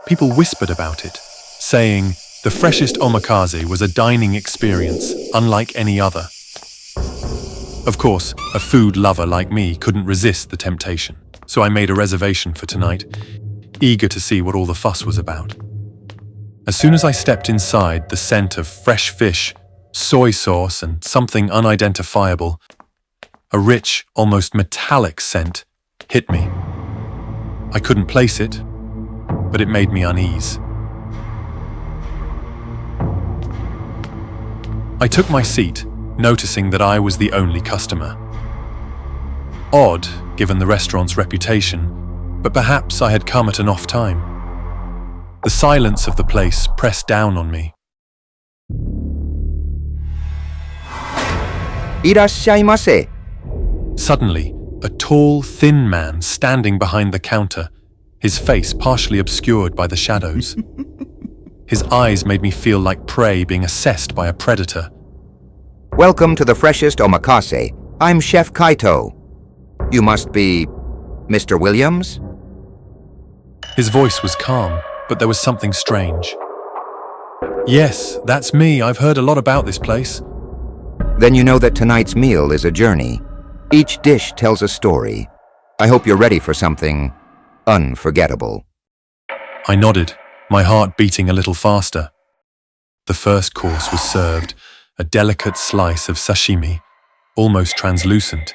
People whispered about it, saying the freshest omakase was a dining experience unlike any other. Of course, a food lover like me couldn't resist the temptation, so I made a reservation for tonight, eager to see what all the fuss was about. As soon as I stepped inside, the scent of fresh fish, soy sauce, and something unidentifiable, a rich, almost metallic scent, hit me. I couldn't place it, but it made me uneasy. I took my seat, noticing that I was the only customer. Odd, given the restaurant's reputation, but perhaps I had come at an off time. The silence of the place pressed down on me. いらっしゃいませ. Suddenly, a tall, thin man standing behind the counter, his face partially obscured by the shadows. His eyes made me feel like prey being assessed by a predator. Welcome to the freshest omakase. I'm Chef Kaito. You must be Mr. Williams? His voice was calm, but there was something strange. Yes, that's me. I've heard a lot about this place. Then you know that tonight's meal is a journey. Each dish tells a story. I hope you're ready for something unforgettable. I nodded, my heart beating a little faster. The first course was served, a delicate slice of sashimi, almost translucent,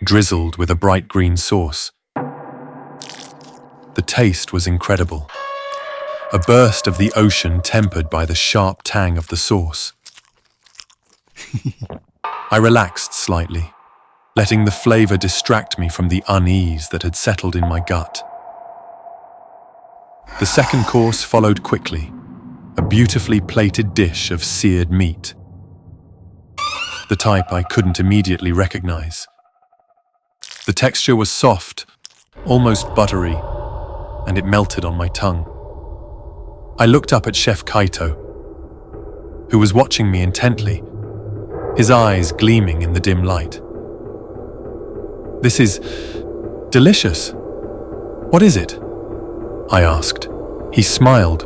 drizzled with a bright green sauce. The taste was incredible. A burst of the ocean tempered by the sharp tang of the sauce. I relaxed slightly, letting the flavor distract me from the unease that had settled in my gut. The second course followed quickly, a beautifully plated dish of seared meat. The type I couldn't immediately recognize. The texture was soft, almost buttery, and it melted on my tongue. I looked up at Chef Kaito, who was watching me intently, his eyes gleaming in the dim light. This is delicious. What is it? I asked. He smiled,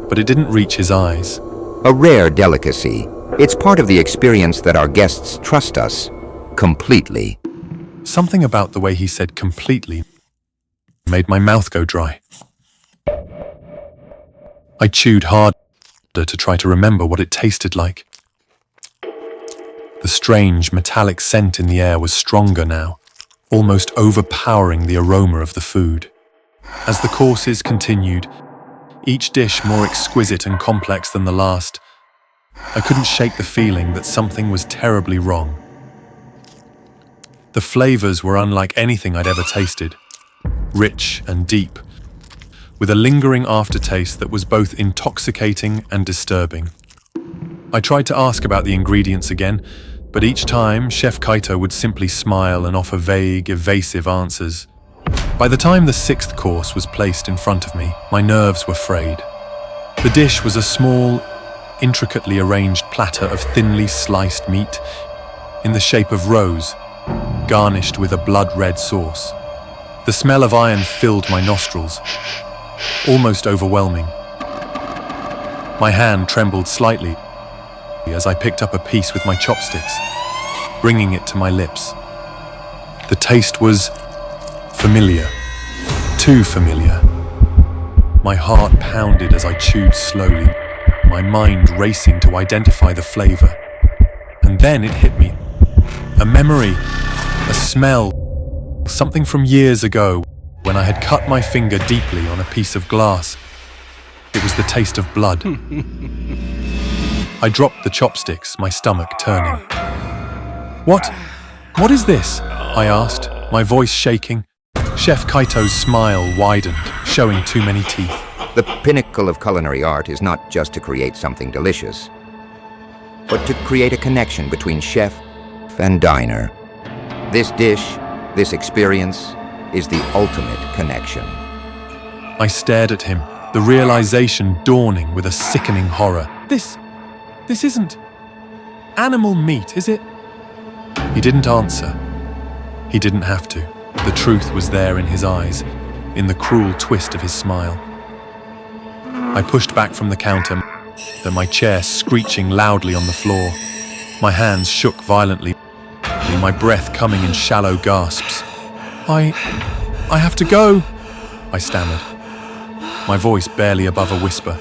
but it didn't reach his eyes. A rare delicacy. It's part of the experience that our guests trust us completely. Something about the way he said completely made my mouth go dry. I chewed harder to try to remember what it tasted like. The strange metallic scent in the air was stronger now, almost overpowering the aroma of the food. As the courses continued, each dish more exquisite and complex than the last, I couldn't shake the feeling that something was terribly wrong. The flavors were unlike anything I'd ever tasted, rich and deep, with a lingering aftertaste that was both intoxicating and disturbing. I tried to ask about the ingredients again, but each time Chef Kaito would simply smile and offer vague, evasive answers. By the time the sixth course was placed in front of me, my nerves were frayed. The dish was a small, intricately arranged platter of thinly sliced meat in the shape of rose, garnished with a blood-red sauce. The smell of iron filled my nostrils, almost overwhelming. My hand trembled slightly as I picked up a piece with my chopsticks, bringing it to my lips. The taste was familiar, too familiar. My heart pounded as I chewed slowly, my mind racing to identify the flavor. And then it hit me. A memory, a smell, something from years ago when I had cut my finger deeply on a piece of glass. It was the taste of blood. I dropped the chopsticks, my stomach turning. What is this? I asked, my voice shaking. Chef Kaito's smile widened, showing too many teeth. The pinnacle of culinary art is not just to create something delicious, but to create a connection between chef and diner. This dish, this experience, is the ultimate connection. I stared at him, the realization dawning with a sickening horror. This isn't animal meat, is it? He didn't answer. He didn't have to. The truth was there in his eyes, in the cruel twist of his smile. I pushed back from the counter, my chair screeching loudly on the floor. My hands shook violently, my breath coming in shallow gasps. I have to go, I stammered, my voice barely above a whisper.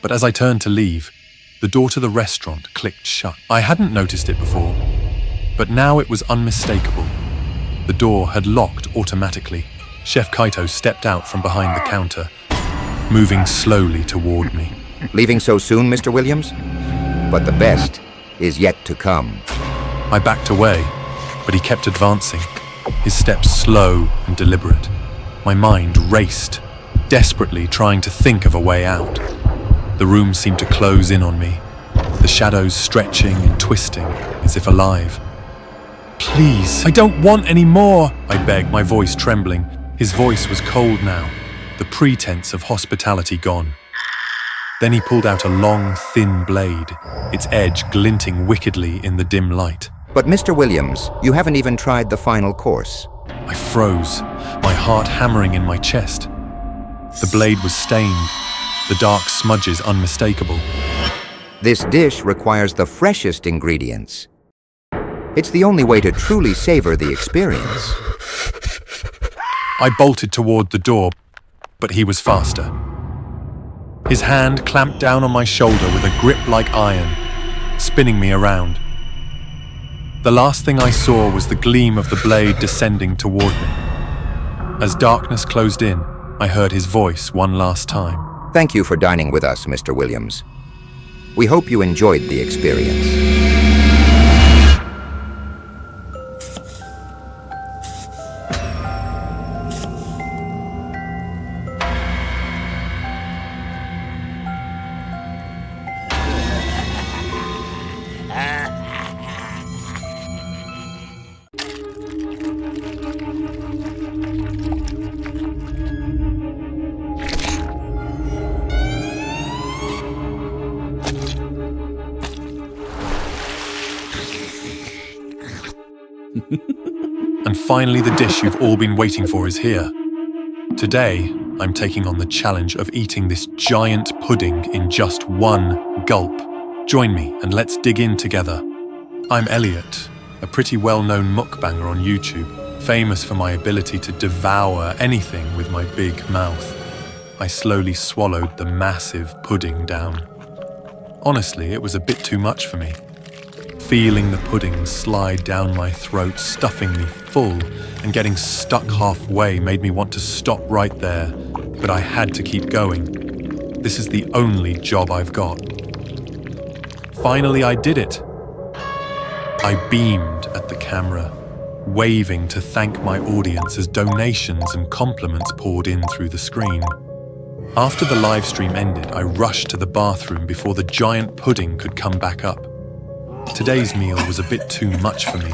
But as I turned to leave, the door to the restaurant clicked shut. I hadn't noticed it before, but now it was unmistakable. The door had locked automatically. Chef Kaito stepped out from behind the counter, moving slowly toward me. Leaving so soon, Mr. Williams? But the best is yet to come. I backed away, but he kept advancing, his steps slow and deliberate. My mind raced, desperately trying to think of a way out. The room seemed to close in on me, the shadows stretching and twisting as if alive. Please, I don't want any more, I begged, my voice trembling. His voice was cold now, the pretense of hospitality gone. Then he pulled out a long, thin blade, its edge glinting wickedly in the dim light. But Mr. Williams, you haven't even tried the final course. I froze, my heart hammering in my chest. The blade was stained, the dark smudges unmistakable. This dish requires the freshest ingredients. It's the only way to truly savor the experience. I bolted toward the door, but he was faster. His hand clamped down on my shoulder with a grip like iron, spinning me around. The last thing I saw was the gleam of the blade descending toward me. As darkness closed in, I heard his voice one last time. Thank you for dining with us, Mr. Williams. We hope you enjoyed the experience. And finally, the dish you've all been waiting for is here. Today, I'm taking on the challenge of eating this giant pudding in just one gulp. Join me and let's dig in together. I'm Elliot, a pretty well-known mukbanger on YouTube, famous for my ability to devour anything with my big mouth. I slowly swallowed the massive pudding down. Honestly, it was a bit too much for me. Feeling the pudding slide down my throat, stuffing me full, and getting stuck halfway made me want to stop right there, but I had to keep going. This is the only job I've got. Finally, I did it. I beamed at the camera, waving to thank my audience as donations and compliments poured in through the screen. After the live stream ended, I rushed to the bathroom before the giant pudding could come back up. Today's meal was a bit too much for me.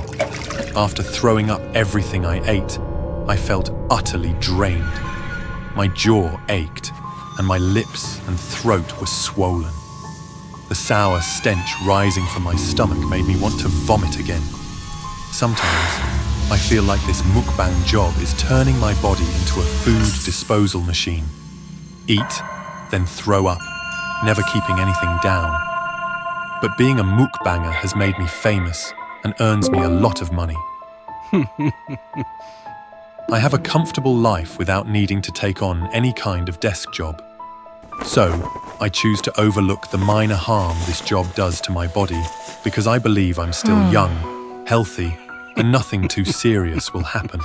After throwing up everything I ate, I felt utterly drained. My jaw ached, and my lips and throat were swollen. The sour stench rising from my stomach made me want to vomit again. Sometimes, I feel like this mukbang job is turning my body into a food disposal machine. Eat, then throw up, never keeping anything down. But being a mukbanger has made me famous and earns me a lot of money. I have a comfortable life without needing to take on any kind of desk job. So, I choose to overlook the minor harm this job does to my body because I believe I'm still young, healthy, and nothing too serious will happen.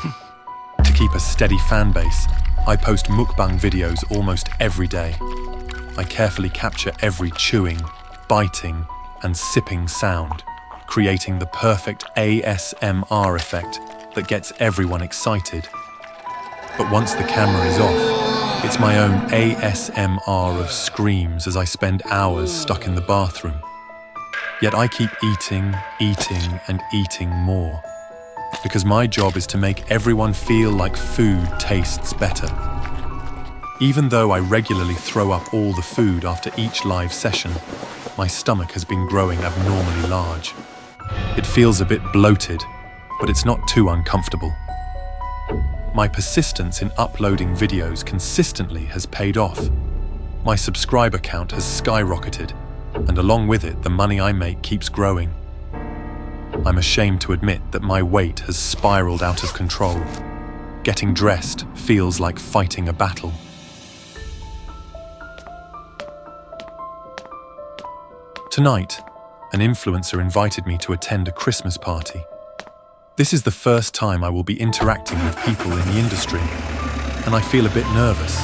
To keep a steady fan base, I post mukbang videos almost every day. I carefully capture every chewing, biting, and sipping sound, creating the perfect ASMR effect that gets everyone excited. But once the camera is off, it's my own ASMR of screams as I spend hours stuck in the bathroom. Yet I keep eating, and eating more, because my job is to make everyone feel like food tastes better. Even though I regularly throw up all the food after each live session, my stomach has been growing abnormally large. It feels a bit bloated, but it's not too uncomfortable. My persistence in uploading videos consistently has paid off. My subscriber count has skyrocketed, and along with it, the money I make keeps growing. I'm ashamed to admit that my weight has spiraled out of control. Getting dressed feels like fighting a battle. Tonight, an influencer invited me to attend a Christmas party. This is the first time I will be interacting with people in the industry, and I feel a bit nervous.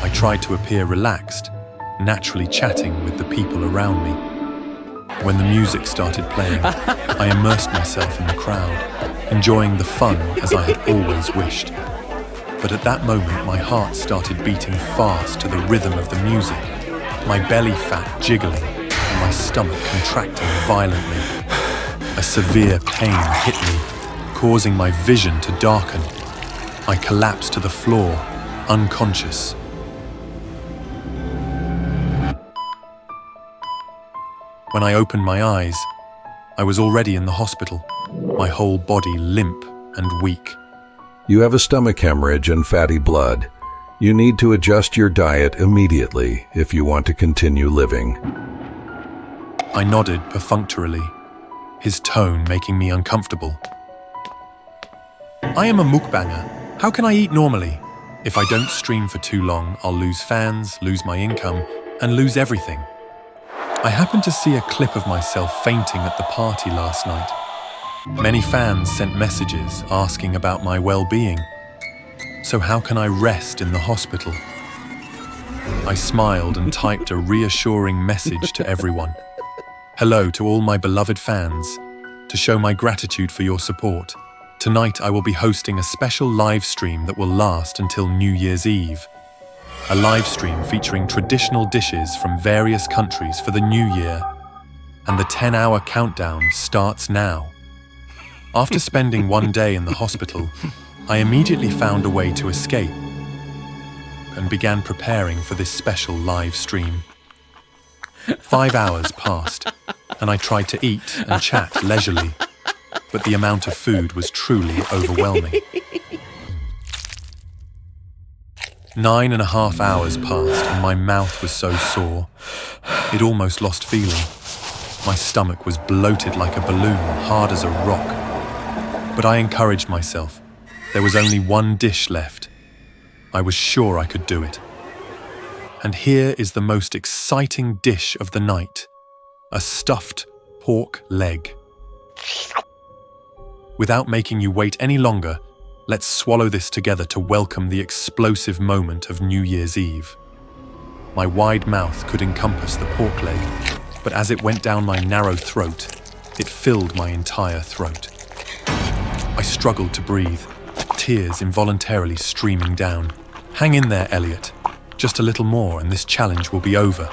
I tried to appear relaxed, naturally chatting with the people around me. When the music started playing, I immersed myself in the crowd, enjoying the fun as I had always wished. But at that moment, my heart started beating fast to the rhythm of the music, my belly fat jiggling, and my stomach contracting violently. A severe pain hit me, causing my vision to darken. I collapsed to the floor, unconscious. When I opened my eyes, I was already in the hospital, my whole body limp and weak. You have a stomach hemorrhage and fatty blood. You need to adjust your diet immediately if you want to continue living. I nodded perfunctorily, his tone making me uncomfortable. I am a mukbanger. How can I eat normally? If I don't stream for too long, I'll lose fans, lose my income, and lose everything. I happened to see a clip of myself fainting at the party last night. Many fans sent messages asking about my well-being. So how can I rest in the hospital? I smiled and typed a reassuring message to everyone. Hello to all my beloved fans. To show my gratitude for your support, tonight I will be hosting a special live stream that will last until New Year's Eve. A live stream featuring traditional dishes from various countries for the new year. And the 10-hour countdown starts now. After spending one day in the hospital, I immediately found a way to escape and began preparing for this special live stream. 5 hours passed, and I tried to eat and chat leisurely, but the amount of food was truly overwhelming. 9.5 hours passed, and my mouth was so sore, it almost lost feeling. My stomach was bloated like a balloon, hard as a rock. But I encouraged myself. There was only one dish left. I was sure I could do it. And here is the most exciting dish of the night: a stuffed pork leg. Without making you wait any longer, let's swallow this together to welcome the explosive moment of New Year's Eve. My wide mouth could encompass the pork leg, but as it went down my narrow throat, it filled my entire throat. I struggled to breathe, tears involuntarily streaming down. Hang in there, Elliot. Just a little more and this challenge will be over.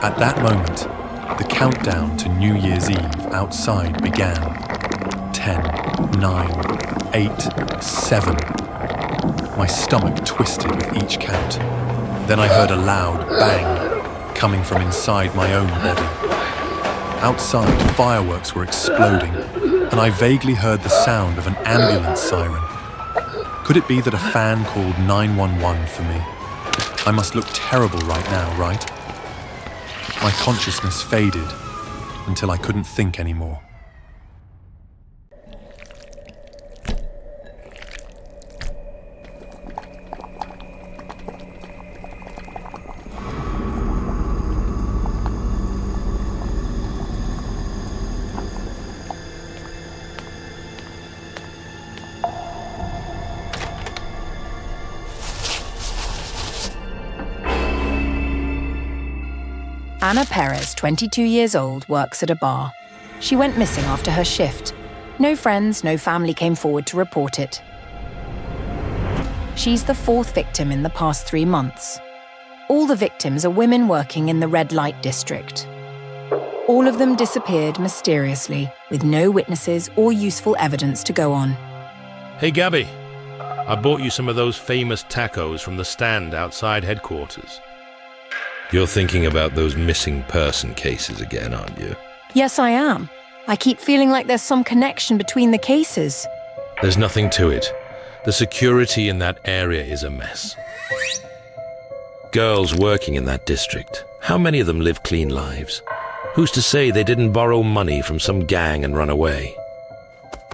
At that moment, the countdown to New Year's Eve outside began. 10, 9, 8, 7. My stomach twisted with each count. Then I heard a loud bang coming from inside my own body. Outside, fireworks were exploding, and I vaguely heard the sound of an ambulance siren. Could it be that a fan called 911 for me? I must look terrible right now, right? My consciousness faded until I couldn't think anymore. Anna Perez, 22 years old, works at a bar. She went missing after her shift. No friends, no family came forward to report it. She's the fourth victim in the past 3 months. All the victims are women working in the red light district. All of them disappeared mysteriously, with no witnesses or useful evidence to go on. Hey, Gabby. I bought you some of those famous tacos from the stand outside headquarters. You're thinking about those missing person cases again, aren't you? Yes, I am. I keep feeling like there's some connection between the cases. There's nothing to it. The security in that area is a mess. Girls working in that district, how many of them live clean lives? Who's to say they didn't borrow money from some gang and run away?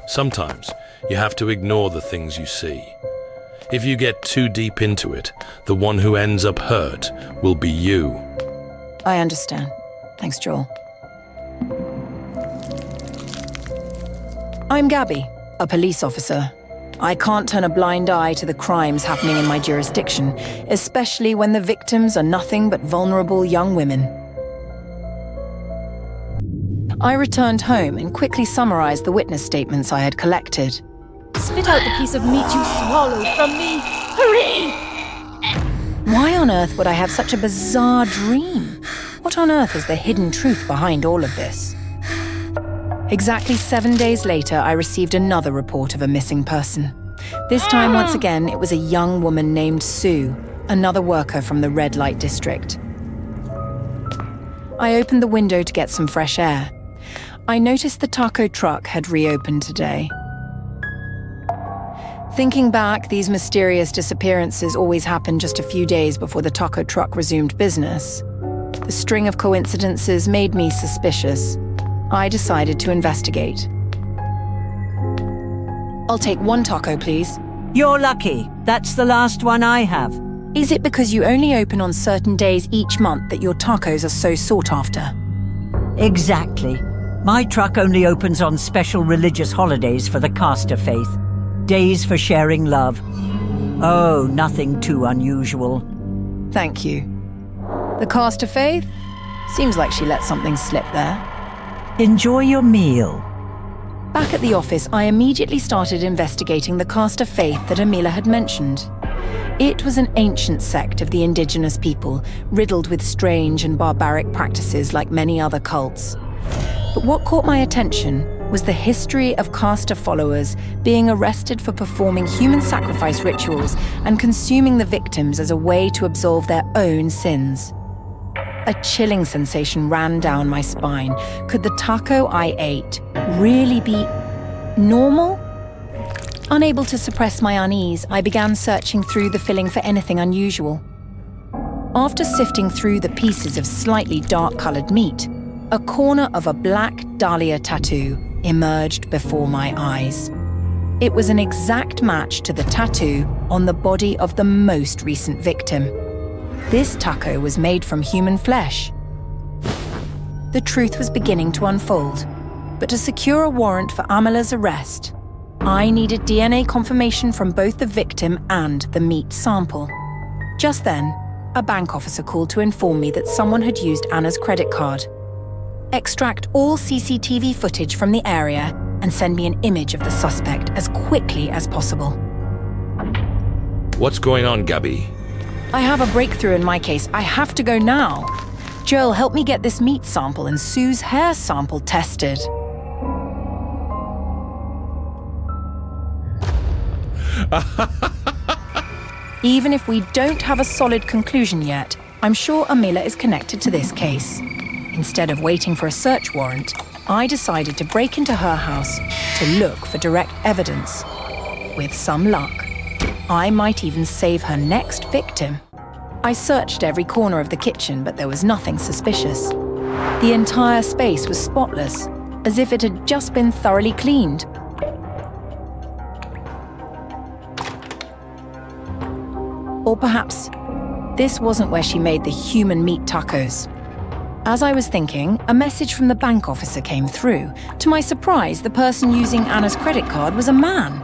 Sometimes you have to ignore the things you see. If you get too deep into it, the one who ends up hurt will be you. I understand. Thanks, Joel. I'm Gabby, a police officer. I can't turn a blind eye to the crimes happening in my jurisdiction, especially when the victims are nothing but vulnerable young women. I returned home and quickly summarized the witness statements I had collected. Spit out the piece of meat you swallowed from me! Hurry! Why on earth would I have such a bizarre dream? What on earth is the hidden truth behind all of this? Exactly 7 days later, I received another report of a missing person. This time, once again, it was a young woman named Sue, another worker from the red light district. I opened the window to get some fresh air. I noticed the taco truck had reopened today. Thinking back, these mysterious disappearances always happened just a few days before the taco truck resumed business. The string of coincidences made me suspicious. I decided to investigate. I'll take 1 taco, please. You're lucky. That's the last one I have. Is it because you only open on certain days each month that your tacos are so sought after? Exactly. My truck only opens on special religious holidays for the caster faith. Days for sharing love. Oh, nothing too unusual. Thank you. The caster faith? Seems like she let something slip there. Enjoy your meal. Back at the office, I immediately started investigating the caster faith that Amila had mentioned. It was an ancient sect of the indigenous people, riddled with strange and barbaric practices like many other cults. But what caught my attention was the history of caster followers being arrested for performing human sacrifice rituals and consuming the victims as a way to absolve their own sins. A chilling sensation ran down my spine. Could the taco I ate really be normal? Unable to suppress my unease, I began searching through the filling for anything unusual. After sifting through the pieces of slightly dark-colored meat, a corner of a black dahlia tattoo emerged before my eyes. It was an exact match to the tattoo on the body of the most recent victim. This taco was made from human flesh. The truth was beginning to unfold, but to secure a warrant for Amila's arrest, I needed DNA confirmation from both the victim and the meat sample. Just then, a bank officer called to inform me that someone had used Anna's credit card. Extract all CCTV footage from the area and send me an image of the suspect as quickly as possible. What's going on, Gabby? I have a breakthrough in my case. I have to go now. Joel, help me get this meat sample and Sue's hair sample tested. Even if we don't have a solid conclusion yet, I'm sure Amila is connected to this case. Instead of waiting for a search warrant, I decided to break into her house to look for direct evidence. With some luck, I might even save her next victim. I searched every corner of the kitchen, but there was nothing suspicious. The entire space was spotless, as if it had just been thoroughly cleaned. Or perhaps this wasn't where she made the human meat tacos. As I was thinking, a message from the bank officer came through. To my surprise, the person using Anna's credit card was a man.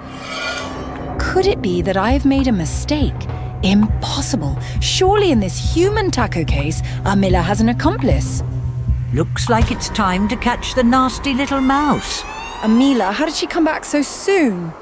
Could it be that I have made a mistake? Impossible. Surely in this human taco case, Amila has an accomplice. Looks like it's time to catch the nasty little mouse. Amila, how did she come back so soon?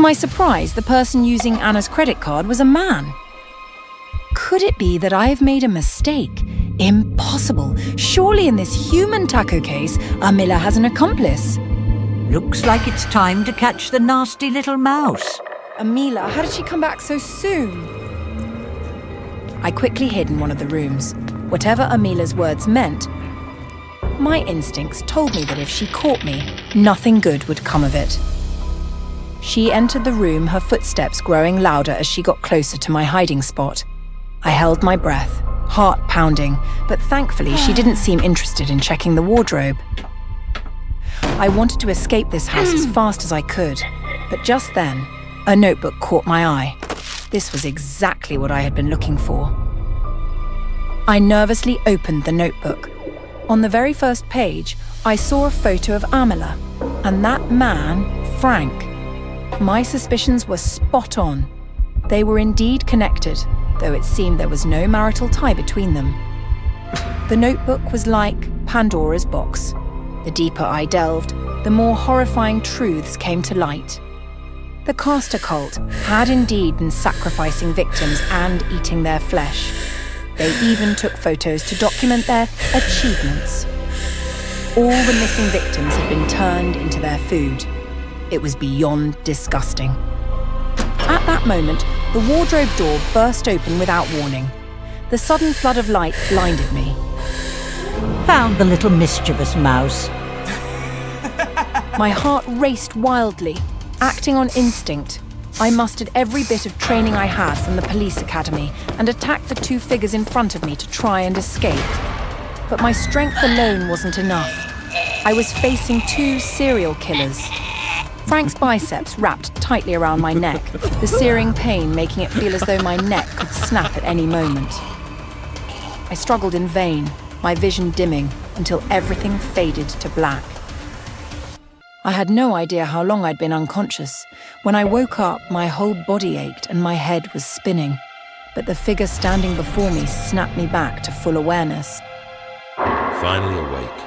my surprise, the person using Anna's credit card was a man. Could it be that I have made a mistake? Impossible. Surely in this human taco case, Amila has an accomplice. Looks like it's time to catch the nasty little mouse. Amila, how did she come back so soon? I quickly hid in one of the rooms. Whatever Amila's words meant, my instincts told me that if she caught me, nothing good would come of it. She entered the room, her footsteps growing louder as she got closer to my hiding spot. I held my breath, heart pounding, but thankfully she didn't seem interested in checking the wardrobe. I wanted to escape this house as fast as I could, but just then, a notebook caught my eye. This was exactly what I had been looking for. I nervously opened the notebook. On the very first page, I saw a photo of Amila, and that man, Frank. My suspicions were spot on. They were indeed connected, though it seemed there was no marital tie between them. The notebook was like Pandora's box. The deeper I delved, the more horrifying truths came to light. The caster cult had indeed been sacrificing victims and eating their flesh. They even took photos to document their achievements. All the missing victims had been turned into their food. It was beyond disgusting. At that moment, the wardrobe door burst open without warning. The sudden flood of light blinded me. Found the little mischievous mouse. My heart raced wildly. Acting on instinct, I mustered every bit of training I had from the police academy and attacked the two figures in front of me to try and escape. But my strength alone wasn't enough. I was facing two serial killers. Frank's biceps wrapped tightly around my neck, the searing pain making it feel as though my neck could snap at any moment. I struggled in vain, my vision dimming until everything faded to black. I had no idea how long I'd been unconscious. When I woke up, my whole body ached and my head was spinning. But the figure standing before me snapped me back to full awareness. Finally awake.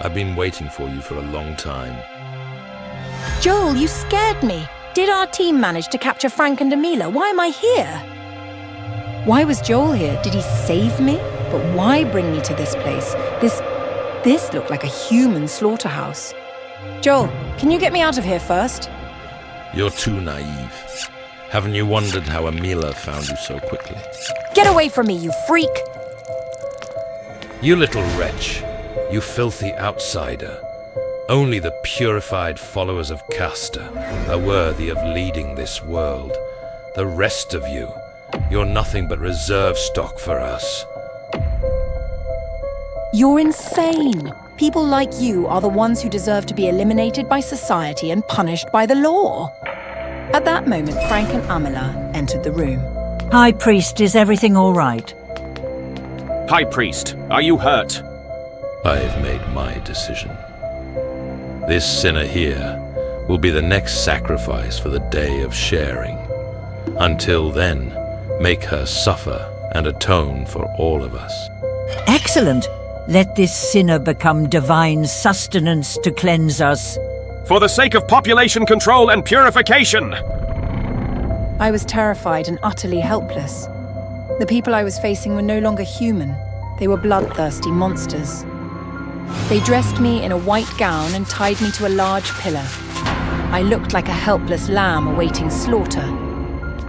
I've been waiting for you for a long time. Joel, you scared me. Did our team manage to capture Frank and Amila? Why am I here? Why was Joel here? Did he save me? But why bring me to this place? This looked like a human slaughterhouse. Joel, can you get me out of here first? You're too naive. Haven't you wondered how Amila found you so quickly? Get away from me, you freak! You little wretch. You filthy outsider. Only the purified followers of Castor are worthy of leading this world. The rest of you, you're nothing but reserve stock for us. You're insane. People like you are the ones who deserve to be eliminated by society and punished by the law. At that moment, Frank and Amila entered the room. High Priest, is everything all right? High Priest, are you hurt? I've made my decision. This sinner here will be the next sacrifice for the day of sharing. Until then, make her suffer and atone for all of us. Excellent. Let this sinner become divine sustenance to cleanse us. For the sake of population control and purification! I was terrified and utterly helpless. The people I was facing were no longer human. They were bloodthirsty monsters. They dressed me in a white gown and tied me to a large pillar. I looked like a helpless lamb awaiting slaughter.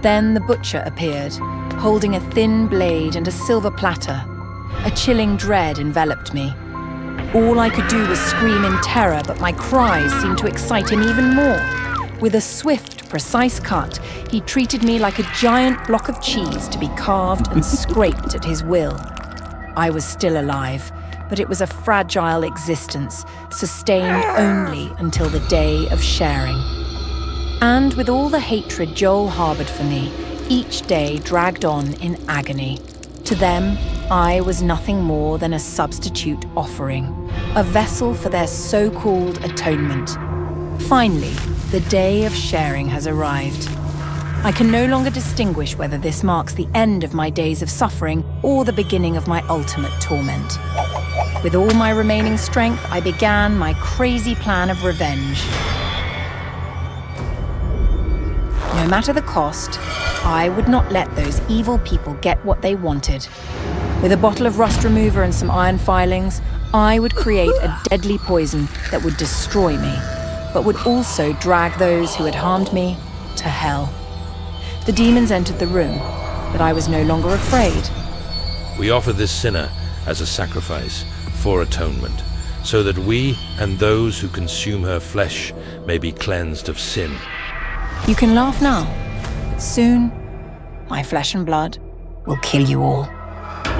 Then the butcher appeared, holding a thin blade and a silver platter. A chilling dread enveloped me. All I could do was scream in terror, but my cries seemed to excite him even more. With a swift, precise cut, he treated me like a giant block of cheese to be carved and scraped at his will. I was still alive, but it was a fragile existence, sustained only until the day of sharing. And with all the hatred Joel harbored for me, each day dragged on in agony. To them, I was nothing more than a substitute offering, a vessel for their so-called atonement. Finally, the day of sharing has arrived. I can no longer distinguish whether this marks the end of my days of suffering or the beginning of my ultimate torment. With all my remaining strength, I began my crazy plan of revenge. No matter the cost, I would not let those evil people get what they wanted. With a bottle of rust remover and some iron filings, I would create a deadly poison that would destroy me, but would also drag those who had harmed me to hell. The demons entered the room, but I was no longer afraid. We offer this sinner as a sacrifice for atonement, so that we and those who consume her flesh may be cleansed of sin. You can laugh now, but soon, my flesh and blood will kill you all.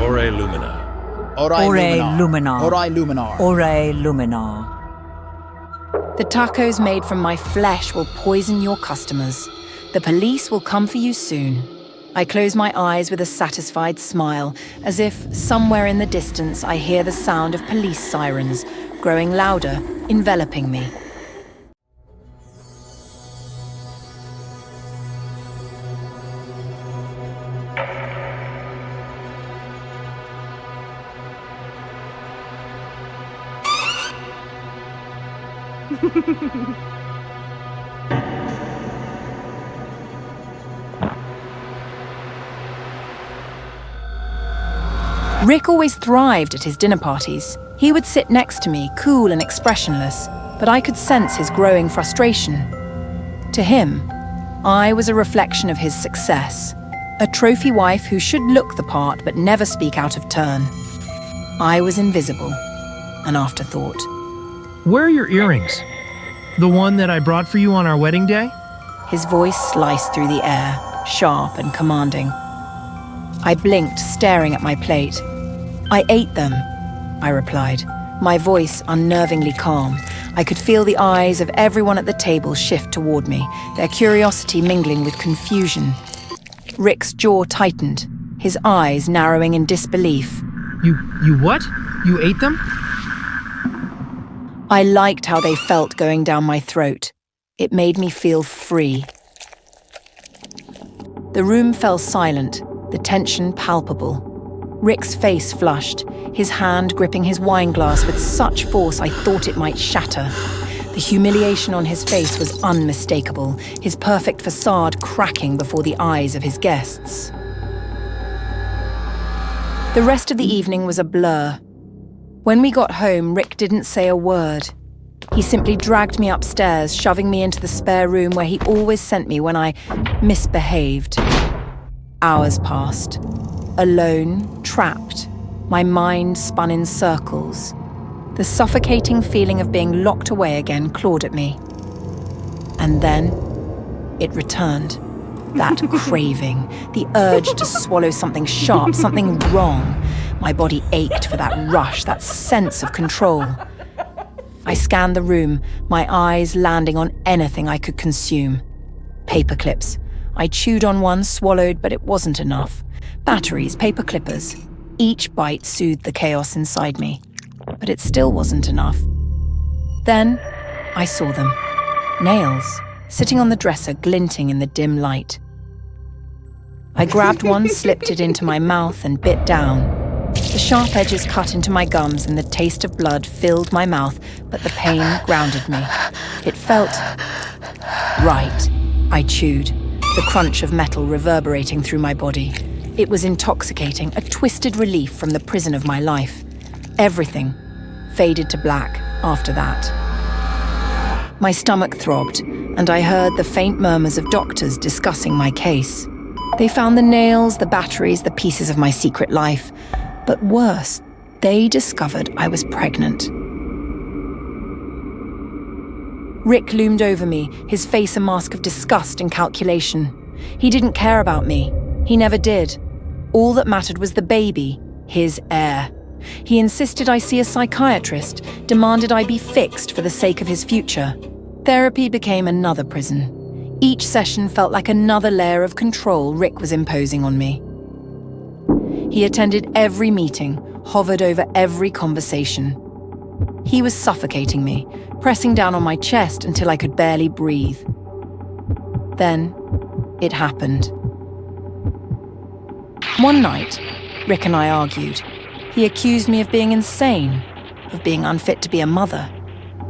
Ore Lumina. Ore Luminar. Ore Luminar. Ore Luminar. The tacos made from my flesh will poison your customers. The police will come for you soon. I close my eyes with a satisfied smile, as if somewhere in the distance I hear the sound of police sirens, growing louder, enveloping me. Rick always thrived at his dinner parties. He would sit next to me, cool and expressionless, but I could sense his growing frustration. To him, I was a reflection of his success, a trophy wife who should look the part but never speak out of turn. I was invisible, an afterthought. Where are your earrings? The one that I brought for you on our wedding day? His voice sliced through the air, sharp and commanding. I blinked, staring at my plate. I ate them, I replied, my voice unnervingly calm. I could feel the eyes of everyone at the table shift toward me, their curiosity mingling with confusion. Rick's jaw tightened, his eyes narrowing in disbelief. You what? You ate them? I liked how they felt going down my throat. It made me feel free. The room fell silent, the tension palpable. Rick's face flushed, his hand gripping his wine glass with such force I thought it might shatter. The humiliation on his face was unmistakable, his perfect facade cracking before the eyes of his guests. The rest of the evening was a blur. When we got home, Rick didn't say a word. He simply dragged me upstairs, shoving me into the spare room where he always sent me when I misbehaved. Hours passed. Alone, trapped, my mind spun in circles. The suffocating feeling of being locked away again clawed at me. And then, it returned. That craving, the urge to swallow something sharp, something wrong. My body ached for that rush, that sense of control. I scanned the room, my eyes landing on anything I could consume. Paper clips. I chewed on one, swallowed, but it wasn't enough. Batteries, paper clippers. Each bite soothed the chaos inside me, but it still wasn't enough. Then, I saw them. Nails, sitting on the dresser, glinting in the dim light. I grabbed one, slipped it into my mouth, and bit down. The sharp edges cut into my gums, and the taste of blood filled my mouth, but the pain grounded me. It felt right. I chewed, the crunch of metal reverberating through my body. It was intoxicating, a twisted relief from the prison of my life. Everything faded to black after that. My stomach throbbed, and I heard the faint murmurs of doctors discussing my case. They found the nails, the batteries, the pieces of my secret life. But worse, they discovered I was pregnant. Rick loomed over me, his face a mask of disgust and calculation. He didn't care about me. He never did. All that mattered was the baby, his heir. He insisted I see a psychiatrist, demanded I be fixed for the sake of his future. Therapy became another prison. Each session felt like another layer of control Rick was imposing on me. He attended every meeting, hovered over every conversation. He was suffocating me, pressing down on my chest until I could barely breathe. Then, it happened. One night, Rick and I argued. He accused me of being insane, of being unfit to be a mother.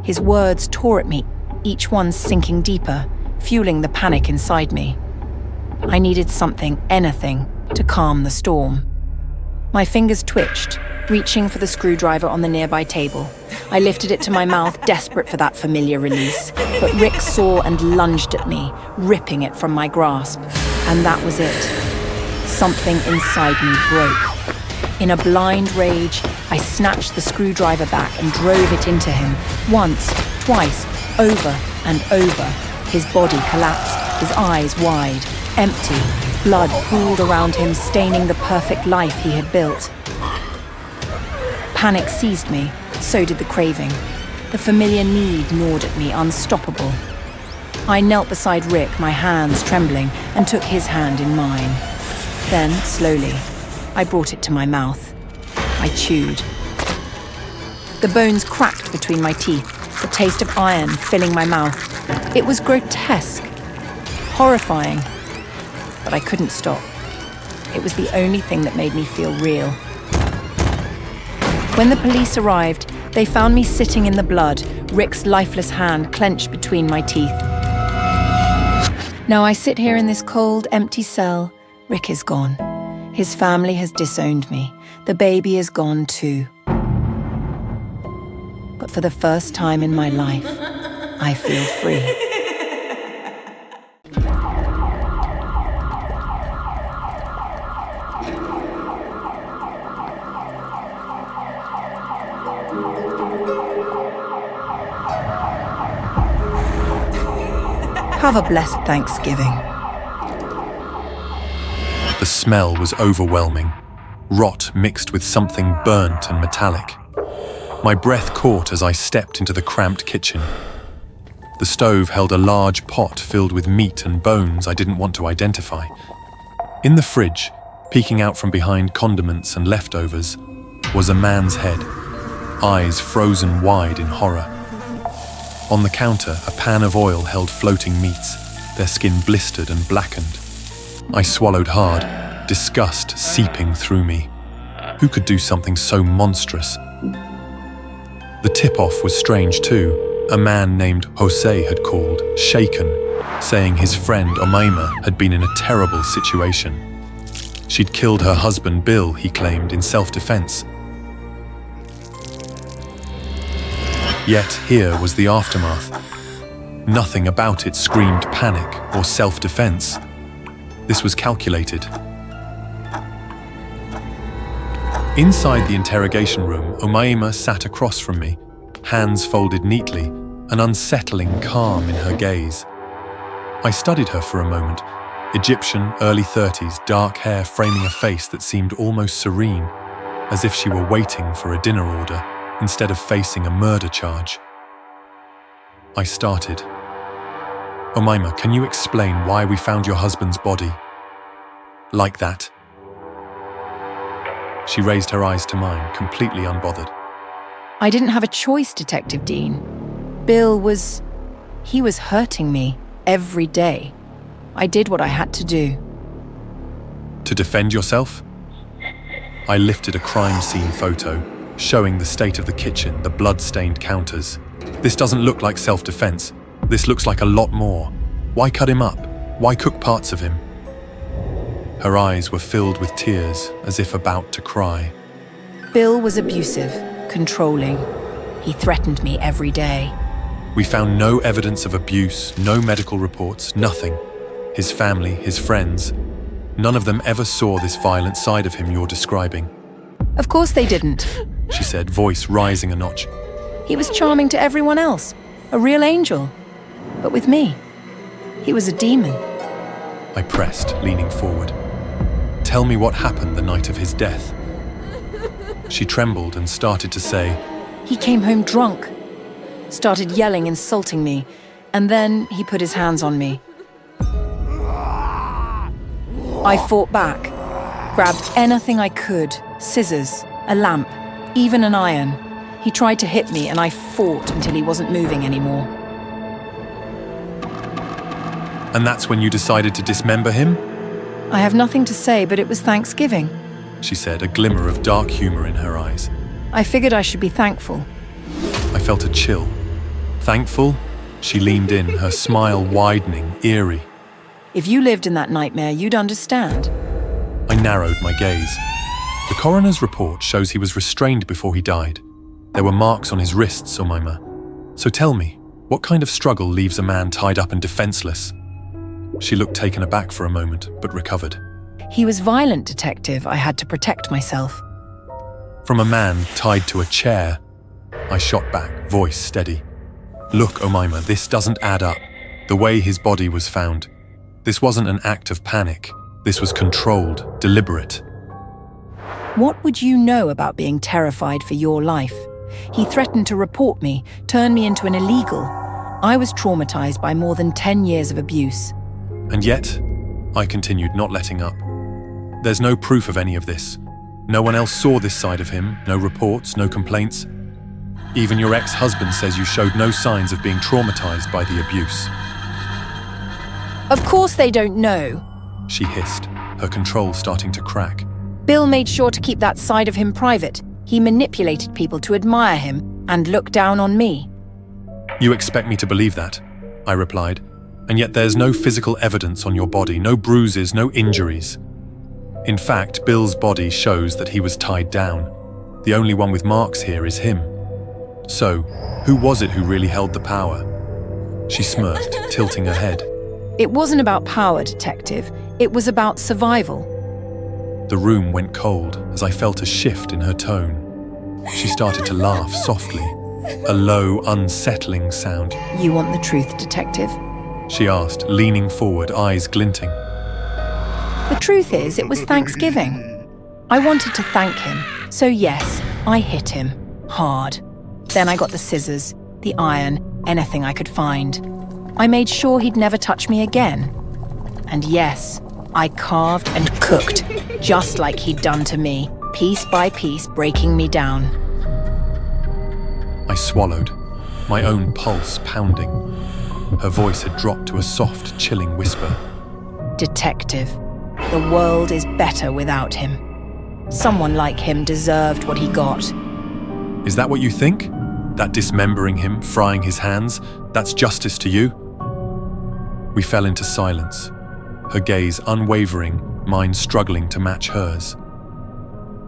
His words tore at me, each one sinking deeper, fueling the panic inside me. I needed something, anything, to calm the storm. My fingers twitched, reaching for the screwdriver on the nearby table. I lifted it to my mouth, desperate for that familiar release. But Rick saw and lunged at me, ripping it from my grasp. And that was it. Something inside me broke. In a blind rage, I snatched the screwdriver back and drove it into him. Once, twice, over and over. His body collapsed, his eyes wide, empty. Blood pooled around him, staining the perfect life he had built. Panic seized me, so did the craving. The familiar need gnawed at me, unstoppable. I knelt beside Rick, my hands trembling, and took his hand in mine. Then, slowly, I brought it to my mouth. I chewed. The bones cracked between my teeth, the taste of iron filling my mouth. It was grotesque, horrifying, but I couldn't stop. It was the only thing that made me feel real. When the police arrived, they found me sitting in the blood, Rick's lifeless hand clenched between my teeth. Now I sit here in this cold, empty cell. Rick is gone. His family has disowned me. The baby is gone too. But for the first time in my life, I feel free. Have a blessed Thanksgiving. The smell was overwhelming. Rot mixed with something burnt and metallic. My breath caught as I stepped into the cramped kitchen. The stove held a large pot filled with meat and bones I didn't want to identify. In the fridge, peeking out from behind condiments and leftovers, was a man's head, eyes frozen wide in horror. On the counter, a pan of oil held floating meats, their skin blistered and blackened. I swallowed hard, disgust seeping through me. Who could do something so monstrous? The tip-off was strange too. A man named Jose had called, shaken, saying his friend Omaima had been in a terrible situation. She'd killed her husband Bill, he claimed, in self-defense. Yet here was the aftermath. Nothing about it screamed panic or self-defense. This was calculated. Inside the interrogation room, Omaima sat across from me, hands folded neatly, an unsettling calm in her gaze. I studied her for a moment, Egyptian, early 30s, dark hair framing a face that seemed almost serene, as if she were waiting for a dinner order instead of facing a murder charge. I started. Omaima, can you explain why we found your husband's body? Like that? She raised her eyes to mine, completely unbothered. I didn't have a choice, Detective Dean. Bill was hurting me every day. I did what I had to do. To defend yourself? I lifted a crime scene photo, showing the state of the kitchen, the blood-stained counters. This doesn't look like self-defense. This looks like a lot more. Why cut him up? Why cook parts of him? Her eyes were filled with tears, as if about to cry. Bill was abusive, controlling. He threatened me every day. We found no evidence of abuse, no medical reports, nothing. His family, his friends, none of them ever saw this violent side of him you're describing. Of course they didn't, she said, voice rising a notch. He was charming to everyone else, a real angel. But with me, he was a demon. I pressed, leaning forward. Tell me what happened the night of his death. She trembled and started to say, He came home drunk, started yelling, insulting me, and then he put his hands on me. I fought back, grabbed anything I could, scissors, a lamp, even an iron. He tried to hit me and I fought until he wasn't moving anymore. And that's when you decided to dismember him? I have nothing to say, but it was Thanksgiving, she said, a glimmer of dark humor in her eyes. I figured I should be thankful. I felt a chill. Thankful? She leaned in, her smile widening, eerie. If you lived in that nightmare, you'd understand. I narrowed my gaze. The coroner's report shows he was restrained before he died. There were marks on his wrists, Umaima. So tell me, what kind of struggle leaves a man tied up and defenseless? She looked taken aback for a moment, but recovered. He was violent, Detective. I had to protect myself. From a man tied to a chair, I shot back, voice steady. Look, Umaima, this doesn't add up. The way his body was found. This wasn't an act of panic. This was controlled, deliberate. What would you know about being terrified for your life? He threatened to report me, turn me into an illegal. I was traumatized by more than 10 years of abuse. And yet, I continued, not letting up. There's no proof of any of this. No one else saw this side of him, no reports, no complaints. Even your ex-husband says you showed no signs of being traumatized by the abuse. Of course they don't know, She hissed, her control starting to crack. Bill made sure to keep that side of him private. He manipulated people to admire him and look down on me. You expect me to believe that, I replied, and yet there's no physical evidence on your body, no bruises, no injuries. In fact, Bill's body shows that he was tied down. The only one with marks here is him. So, who was it who really held the power? She smirked, tilting her head. It wasn't about power, Detective. It was about survival. The room went cold as I felt a shift in her tone. She started to laugh softly, a low, unsettling sound. You want the truth, Detective? She asked, leaning forward, eyes glinting. The truth is, it was Thanksgiving. I wanted to thank him, so yes, I hit him. Hard. Then I got the scissors, the iron, anything I could find. I made sure he'd never touch me again. And yes, I carved and cooked, just like he'd done to me, piece by piece, breaking me down. I swallowed, my own pulse pounding. Her voice had dropped to a soft, chilling whisper. Detective, the world is better without him. Someone like him deserved what he got. Is that what you think? That dismembering him, frying his hands, that's justice to you? We fell into silence, her gaze unwavering, mine struggling to match hers.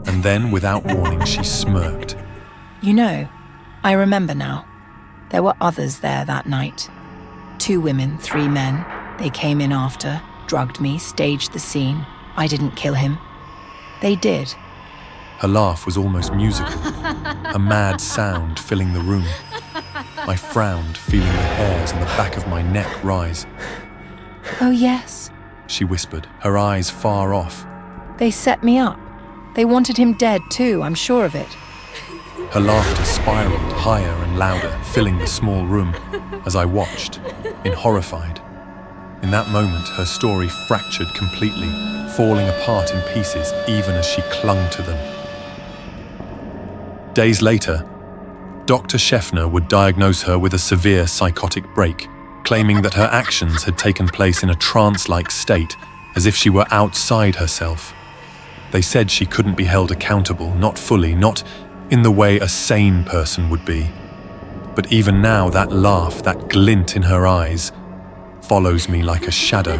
And then, without warning, she smirked. You know, I remember now. There were others there that night. 2 women, 3 men. They came in after, drugged me, staged the scene. I didn't kill him. They did. Her laugh was almost musical, a mad sound filling the room. I frowned, feeling the hairs on the back of my neck rise. Oh yes, She whispered, her eyes far off. they set me up. They wanted him dead too, I'm sure of it. Her laughter spiraled higher and louder, filling the small room as I watched, horrified. In that moment, her story fractured completely, falling apart in pieces even as she clung to them. Days later, Dr. Scheffner would diagnose her with a severe psychotic break, claiming that her actions had taken place in a trance-like state, as if she were outside herself. They said she couldn't be held accountable, not fully, not in the way a sane person would be. But even now, that laugh, that glint in her eyes, follows me like a shadow.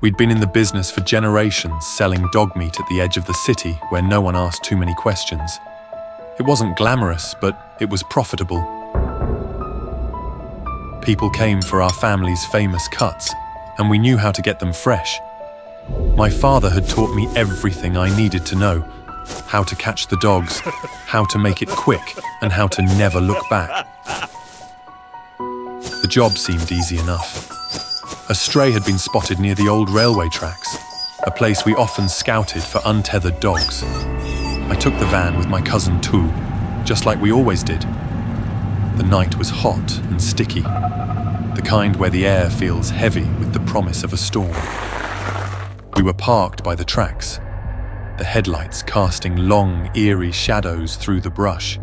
We'd been in the business for generations, selling dog meat at the edge of the city where no one asked too many questions. It wasn't glamorous, but it was profitable. People came for our family's famous cuts, and we knew how to get them fresh. My father had taught me everything I needed to know: how to catch the dogs, how to make it quick, and how to never look back. The job seemed easy enough. A stray had been spotted near the old railway tracks, a place we often scouted for untethered dogs. I took the van with my cousin Tu, just like we always did. The night was hot and sticky. the kind where the air feels heavy with the promise of a storm. We were parked by the tracks, the headlights casting long, eerie shadows through the brush.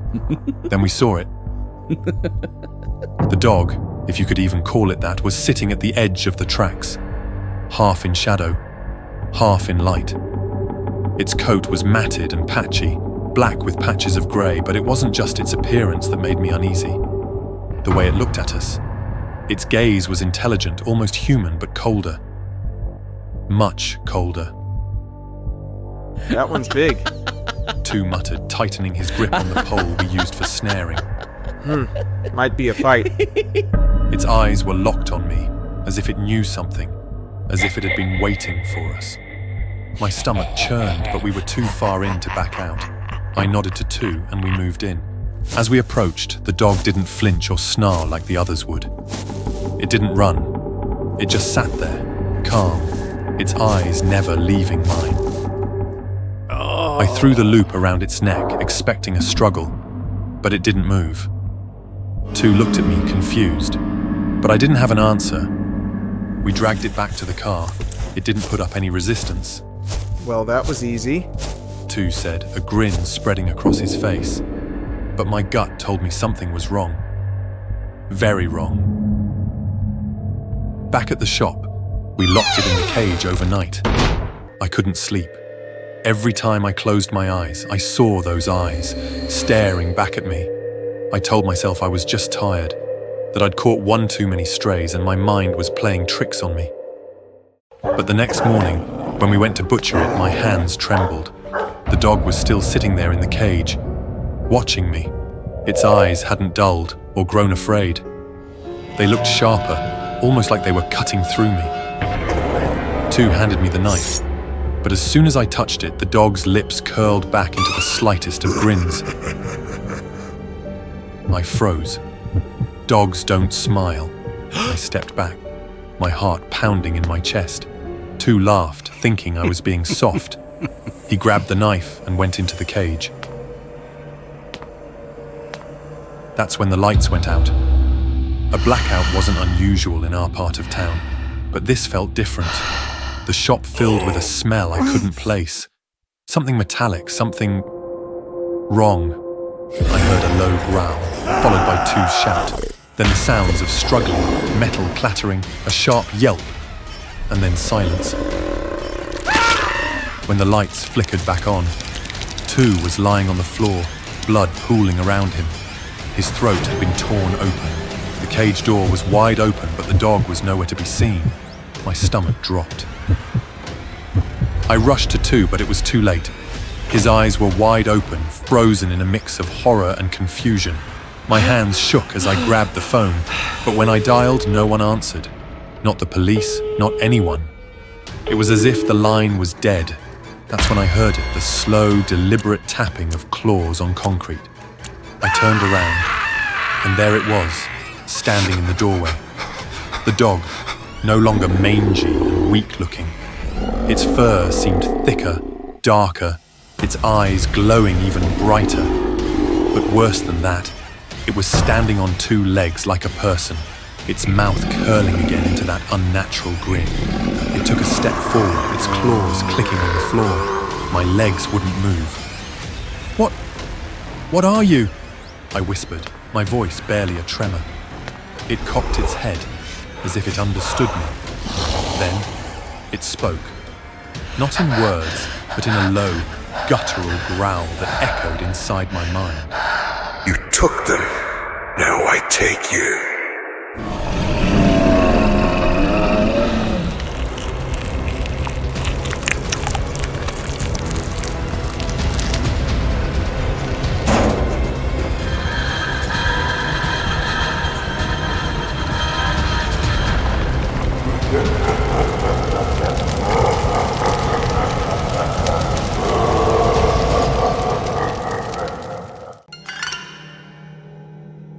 Then we saw it. The dog, if you could even call it that, was sitting at the edge of the tracks, half in shadow, half in light. Its coat was matted and patchy, black with patches of grey, but it wasn't just its appearance that made me uneasy. The way it looked at us. Its gaze was intelligent, almost human, but colder. Much colder. That one's big. Tu muttered, tightening his grip on the pole we used for snaring. Might be a fight. Its eyes were locked on me, as if it knew something, as if it had been waiting for us. My stomach churned, but we were too far in to back out. I nodded to Tu, and we moved in. As we approached, the dog didn't flinch or snarl like the others would. It didn't run. It just sat there, calm, its eyes never leaving mine. I threw the loop around its neck, expecting a struggle, but it didn't move. Tu looked at me, confused, but I didn't have an answer. We dragged it back to the car. It didn't put up any resistance. Well, that was easy. Tu said, a grin spreading across his face. But my gut told me something was wrong. Very wrong. Back at the shop, we locked it in the cage overnight. I couldn't sleep. Every time I closed my eyes, I saw those eyes, staring back at me. I told myself I was just tired, that I'd caught one too many strays and my mind was playing tricks on me. But the next morning, when we went to butcher it, my hands trembled. The dog was still sitting there in the cage, watching me. Its eyes hadn't dulled or grown afraid. They looked sharper, almost like they were cutting through me. Tu handed me the knife, but as soon as I touched it, the dog's lips curled back into the slightest of grins. I froze. Dogs don't smile. I stepped back, my heart pounding in my chest. Tu laughed, thinking I was being soft. He grabbed the knife and went into the cage. That's when the lights went out. A blackout wasn't unusual in our part of town, but this felt different. The shop filled with a smell I couldn't place. Something metallic, something wrong. I heard a low growl, followed by Tu's shout. Then the sounds of struggling, metal clattering, a sharp yelp, and then silence. When the lights flickered back on, Tu was lying on the floor, blood pooling around him. His throat had been torn open. The cage door was wide open, but the dog was nowhere to be seen. My stomach dropped. I rushed to Tu, but it was too late. His eyes were wide open, frozen in a mix of horror and confusion. My hands shook as I grabbed the phone, but when I dialed, no one answered. Not the police, not anyone. It was as if the line was dead. That's when I heard it, the slow, deliberate tapping of claws on concrete. I turned around, and there it was, standing in the doorway. The dog, no longer mangy and weak-looking. Its fur seemed thicker, darker, its eyes glowing even brighter. But worse than that, it was standing on two legs like a person, its mouth curling again into that unnatural grin. It took a step forward, its claws clicking on the floor. My legs wouldn't move. What are you? I whispered, my voice barely a tremor. It cocked its head, as if it understood me. Then, it spoke. Not in words, but in a low, guttural growl that echoed inside my mind. You took them. Now I take you.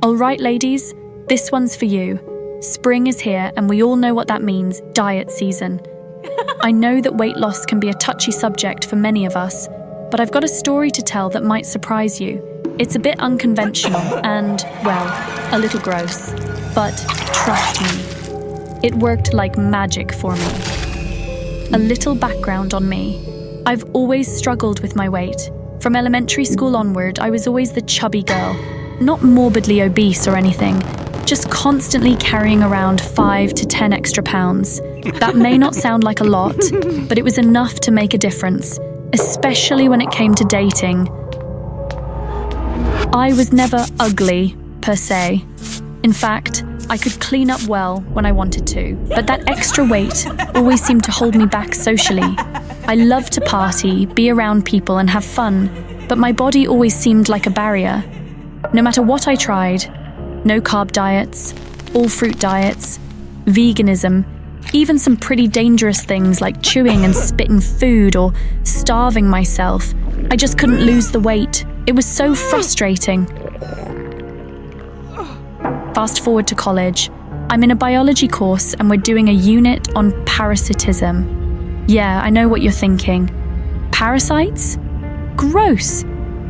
All right, ladies, this one's for you. Spring is here, and we all know what that means, diet season. I know that weight loss can be a touchy subject for many of us, but I've got a story to tell that might surprise you. It's a bit unconventional and, well, a little gross. But trust me, it worked like magic for me. A little background on me. I've always struggled with my weight. From elementary school onward, I was always the chubby girl. Not morbidly obese or anything, just constantly carrying around 5 to 10 extra pounds. That may not sound like a lot, but it was enough to make a difference, especially when it came to dating. I was never ugly, per se. In fact, I could clean up well when I wanted to, but that extra weight always seemed to hold me back socially. I loved to party, be around people and have fun, but my body always seemed like a barrier. No matter what I tried, no carb diets, all fruit diets, veganism, even some pretty dangerous things like chewing and spitting food or starving myself, I just couldn't lose the weight. It was so frustrating. Fast forward to college. I'm in a biology course and we're doing a unit on parasitism. Yeah, I know what you're thinking. Parasites? Gross!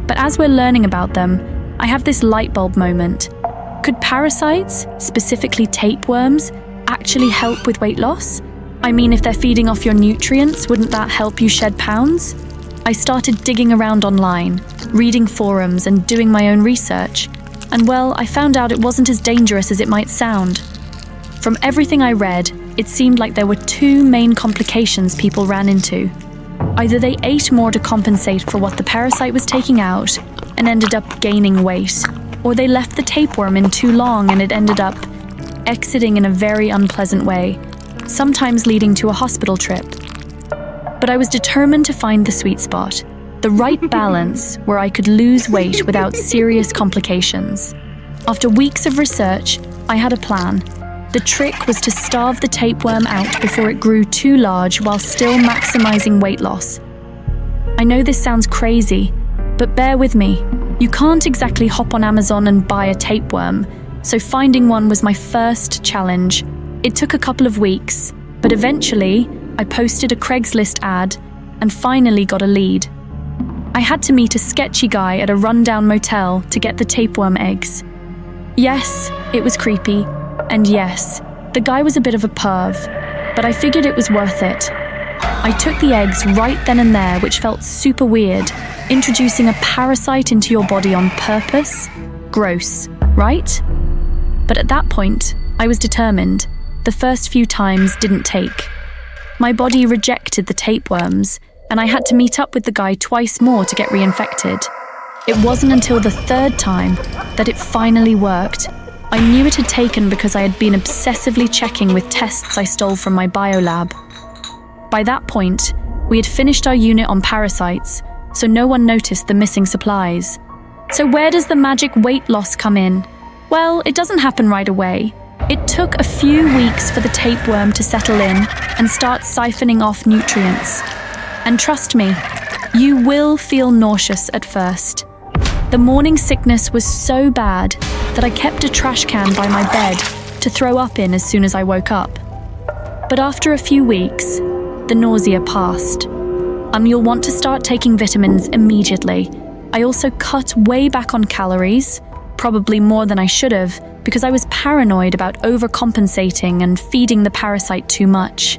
But as we're learning about them, I have this light bulb moment. Could parasites, specifically tapeworms, actually help with weight loss? I mean, if they're feeding off your nutrients, wouldn't that help you shed pounds? I started digging around online, reading forums and doing my own research. And well, I found out it wasn't as dangerous as it might sound. From everything I read, it seemed like there were 2 main complications people ran into. Either they ate more to compensate for what the parasite was taking out and ended up gaining weight, or they left the tapeworm in too long and it ended up exiting in a very unpleasant way, sometimes leading to a hospital trip. But I was determined to find the sweet spot, the right balance where I could lose weight without serious complications. After weeks of research, I had a plan. The trick was to starve the tapeworm out before it grew too large while still maximizing weight loss. I know this sounds crazy, but bear with me. You can't exactly hop on Amazon and buy a tapeworm, so finding one was my first challenge. It took a couple of weeks, but eventually I posted a Craigslist ad and finally got a lead. I had to meet a sketchy guy at a rundown motel to get the tapeworm eggs. Yes, it was creepy, and yes, the guy was a bit of a perv, but I figured it was worth it. I took the eggs right then and there, which felt super weird, introducing a parasite into your body on purpose. Gross, right? But at that point, I was determined. The first few times didn't take. My body rejected the tapeworms, and I had to meet up with the guy twice more to get reinfected. It wasn't until the 3rd time that it finally worked. I knew it had taken because I had been obsessively checking with tests I stole from my biolab. By that point, we had finished our unit on parasites, so no one noticed the missing supplies. So where does the magic weight loss come in? Well, it doesn't happen right away. It took a few weeks for the tapeworm to settle in and start siphoning off nutrients. And trust me, you will feel nauseous at first. The morning sickness was so bad that I kept a trash can by my bed to throw up in as soon as I woke up. But after a few weeks, the nausea passed. You'll want to start taking vitamins immediately. I also cut way back on calories, probably more than I should have, because I was paranoid about overcompensating and feeding the parasite too much.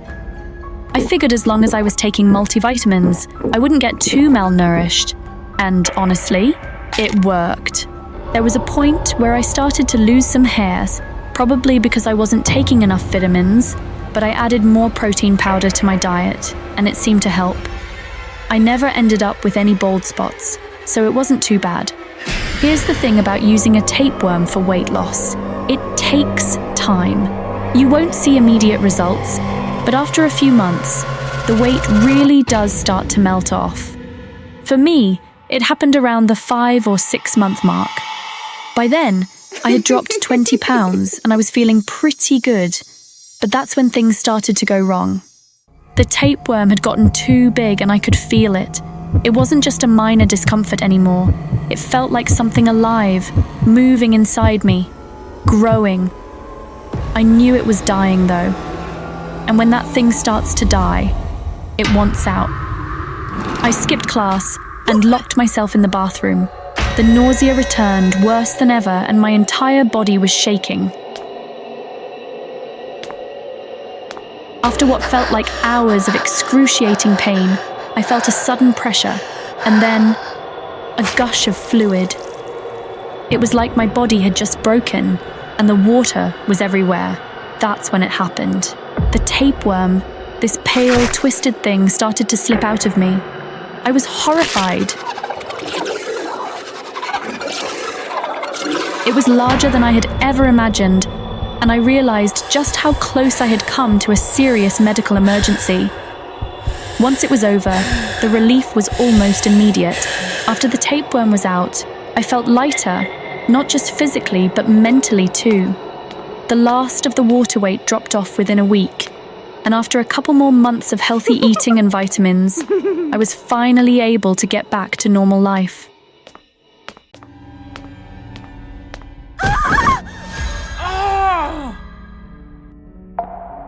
I figured as long as I was taking multivitamins, I wouldn't get too malnourished. And honestly, it worked. There was a point where I started to lose some hairs, probably because I wasn't taking enough vitamins, but I added more protein powder to my diet, and it seemed to help. I never ended up with any bald spots, so it wasn't too bad. Here's the thing about using a tapeworm for weight loss. It takes time. You won't see immediate results, but after a few months, the weight really does start to melt off. For me, it happened around the 5 or 6 month mark. By then, I had dropped 20 pounds and I was feeling pretty good, but that's when things started to go wrong. The tapeworm had gotten too big and I could feel it. It wasn't just a minor discomfort anymore. It felt like something alive, moving inside me, growing. I knew it was dying though. And when that thing starts to die, it wants out. I skipped class and locked myself in the bathroom. The nausea returned worse than ever, and my entire body was shaking. After what felt like hours of excruciating pain, I felt a sudden pressure, and then a gush of fluid. It was like my body had just broken, and the water was everywhere. That's when it happened. The tapeworm, this pale, twisted thing, started to slip out of me. I was horrified. It was larger than I had ever imagined, and I realized just how close I had come to a serious medical emergency. Once it was over, the relief was almost immediate. After the tapeworm was out, I felt lighter, not just physically, but mentally too. The last of the water weight dropped off within a week, and after a couple more months of healthy eating and vitamins, I was finally able to get back to normal life.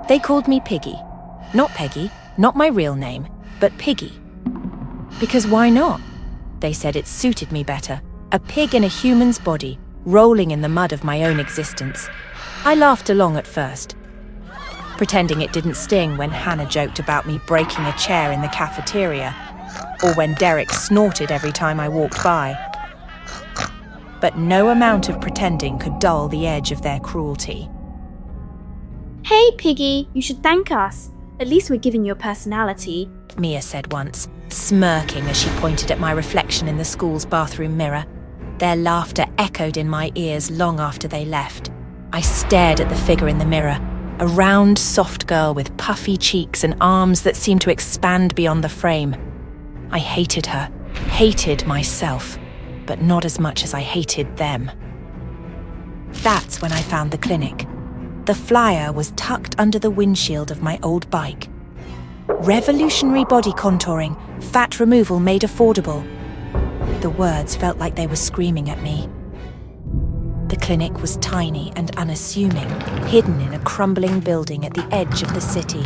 They called me Piggy. Not Peggy, not my real name, but Piggy. Because why not? They said it suited me better. A pig in a human's body, rolling in the mud of my own existence. I laughed along at first, pretending it didn't sting when Hannah joked about me breaking a chair in the cafeteria, or when Derek snorted every time I walked by. But no amount of pretending could dull the edge of their cruelty. Hey, Piggy, you should thank us. At least we're giving you a personality, Mia said once, smirking as she pointed at my reflection in the school's bathroom mirror. Their laughter echoed in my ears long after they left. I stared at the figure in the mirror, a round, soft girl with puffy cheeks and arms that seemed to expand beyond the frame. I hated her, hated myself, but not as much as I hated them. That's when I found the clinic. The flyer was tucked under the windshield of my old bike. Revolutionary body contouring, fat removal made affordable. The words felt like they were screaming at me. The clinic was tiny and unassuming, hidden in a crumbling building at the edge of the city.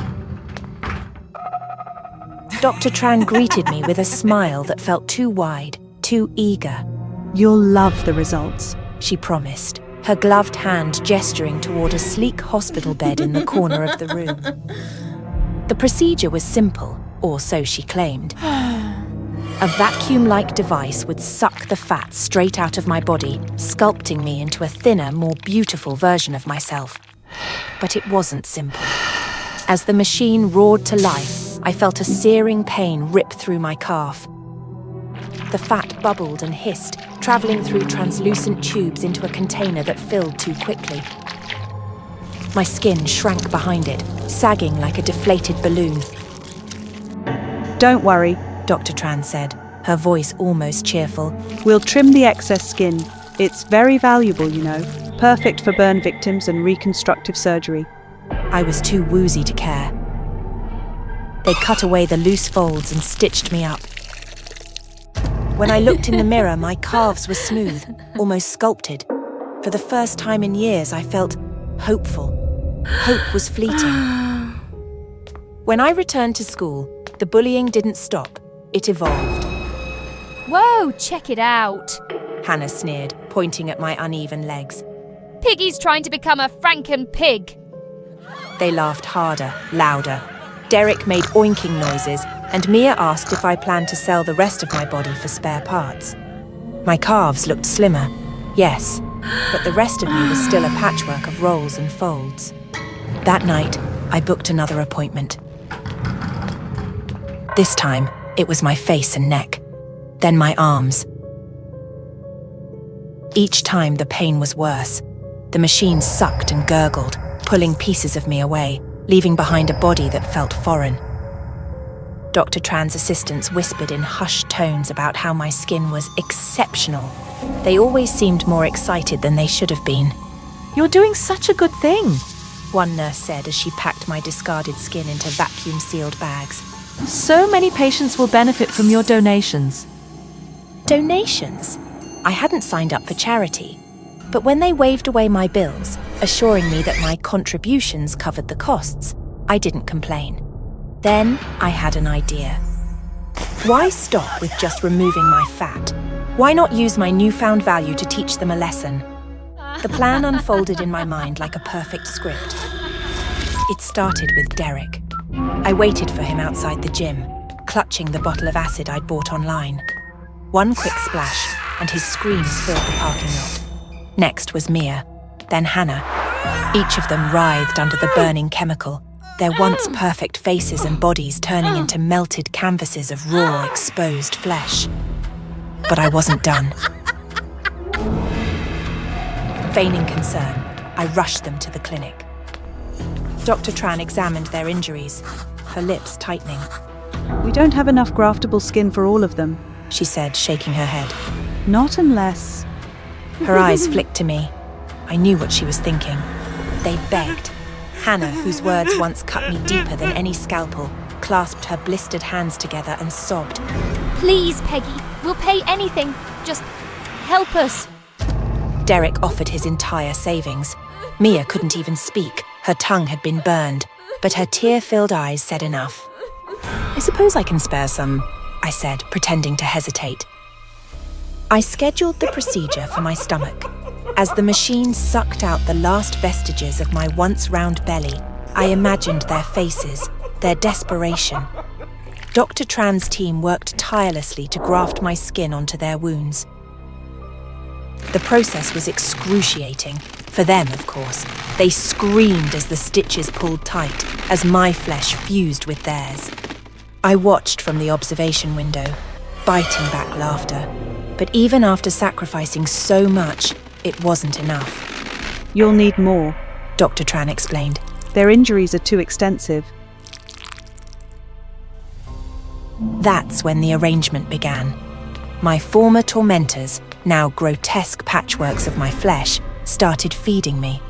Dr. Tran greeted me with a smile that felt too wide, too eager. You'll love the results, she promised, her gloved hand gesturing toward a sleek hospital bed in the corner of the room. The procedure was simple, or so she claimed. A vacuum-like device would suck the fat straight out of my body, sculpting me into a thinner, more beautiful version of myself. But it wasn't simple. As the machine roared to life, I felt a searing pain rip through my calf. The fat bubbled and hissed, traveling through translucent tubes into a container that filled too quickly. My skin shrank behind it, sagging like a deflated balloon. Don't worry, Dr. Tran said, her voice almost cheerful. We'll trim the excess skin. It's very valuable, you know. Perfect for burn victims and reconstructive surgery. I was too woozy to care. They cut away the loose folds and stitched me up. When I looked in the mirror, my calves were smooth, almost sculpted. For the first time in years, I felt hopeful. Hope was fleeting. When I returned to school, the bullying didn't stop. It evolved. Whoa, check it out, Hannah sneered, pointing at my uneven legs. Piggy's trying to become a Franken pig. They laughed harder, louder. Derek made oinking noises, and Mia asked if I planned to sell the rest of my body for spare parts. My calves looked slimmer, yes, but the rest of me was still a patchwork of rolls and folds. That night, I booked another appointment. This time, it was my face and neck, then my arms. Each time the pain was worse. The machine sucked and gurgled, pulling pieces of me away, leaving behind a body that felt foreign. Dr. Tran's assistants whispered in hushed tones about how my skin was exceptional. They always seemed more excited than they should have been. You're doing such a good thing, one nurse said as she packed my discarded skin into vacuum-sealed bags. So many patients will benefit from your donations. Donations? I hadn't signed up for charity, but when they waved away my bills, assuring me that my contributions covered the costs, I didn't complain. Then I had an idea. Why stop with just removing my fat? Why not use my newfound value to teach them a lesson? The plan unfolded in my mind like a perfect script. It started with Derek. I waited for him outside the gym, clutching the bottle of acid I'd bought online. One quick splash, and his screams filled the parking lot. Next was Mia, then Hannah. Each of them writhed under the burning chemical, their once perfect faces and bodies turning into melted canvases of raw, exposed flesh. But I wasn't done. Feigning concern, I rushed them to the clinic. Dr. Tran examined their injuries, her lips tightening. We don't have enough graftable skin for all of them, she said, shaking her head. Not unless... Her eyes flicked to me. I knew what she was thinking. They begged. Hannah, whose words once cut me deeper than any scalpel, clasped her blistered hands together and sobbed. Please, Peggy, we'll pay anything. Just help us. Derek offered his entire savings. Mia couldn't even speak. Her tongue had been burned, but her tear-filled eyes said enough. I suppose I can spare some, I said, pretending to hesitate. I scheduled the procedure for my stomach. As the machine sucked out the last vestiges of my once round belly, I imagined their faces, their desperation. Dr. Tran's team worked tirelessly to graft my skin onto their wounds. The process was excruciating. For them, of course. They screamed as the stitches pulled tight, as my flesh fused with theirs. I watched from the observation window, biting back laughter. But even after sacrificing so much, it wasn't enough. You'll need more, Dr. Tran explained. Their injuries are too extensive. That's when the arrangement began. My former tormentors, now grotesque patchworks of my flesh, started feeding me.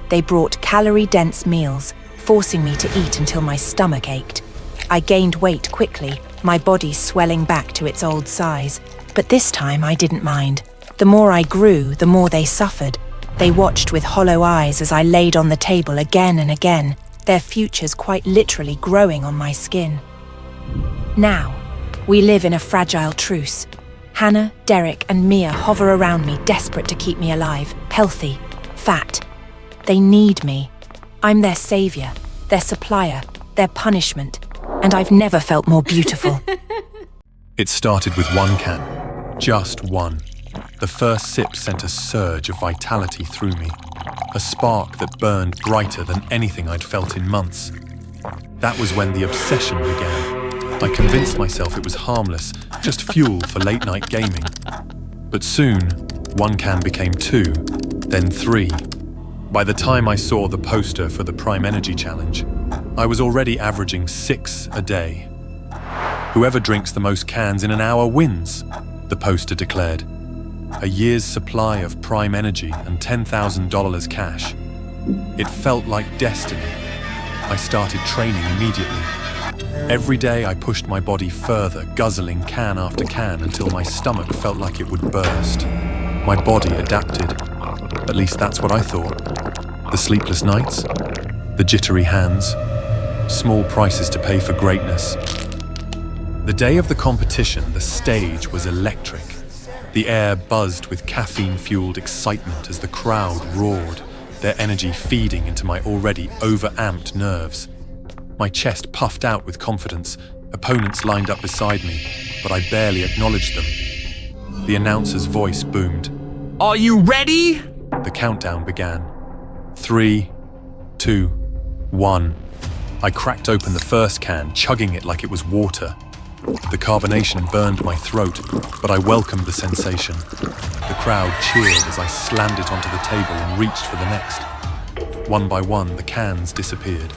They brought calorie-dense meals, forcing me to eat until my stomach ached. I gained weight quickly, my body swelling back to its old size. But this time I didn't mind. The more I grew, the more they suffered. They watched with hollow eyes as I laid on the table again and again, their futures quite literally growing on my skin. Now, we live in a fragile truce. Hannah, Derek, and Mia hover around me, desperate to keep me alive, healthy, fat. They need me. I'm their savior, their supplier, their punishment, and I've never felt more beautiful. It started with one can, just one. The first sip sent a surge of vitality through me, a spark that burned brighter than anything I'd felt in months. That was when the obsession began. I convinced myself it was harmless, just fuel for late-night gaming. But soon, one can became 2, then 3. By the time I saw the poster for the Prime Energy Challenge, I was already averaging 6 a day. Whoever drinks the most cans in an hour wins, the poster declared. A year's supply of Prime Energy and $10,000 cash. It felt like destiny. I started training immediately. Every day I pushed my body further, guzzling can after can until my stomach felt like it would burst. My body adapted. At least that's what I thought. The sleepless nights, the jittery hands, small prices to pay for greatness. The day of the competition, the stage was electric. The air buzzed with caffeine-fueled excitement as the crowd roared, their energy feeding into my already over-amped nerves. My chest puffed out with confidence. Opponents lined up beside me, but I barely acknowledged them. The announcer's voice boomed. Are you ready? The countdown began. 3, 2, 1. I cracked open the first can, chugging it like it was water. The carbonation burned my throat, but I welcomed the sensation. The crowd cheered as I slammed it onto the table and reached for the next. One by one, the cans disappeared.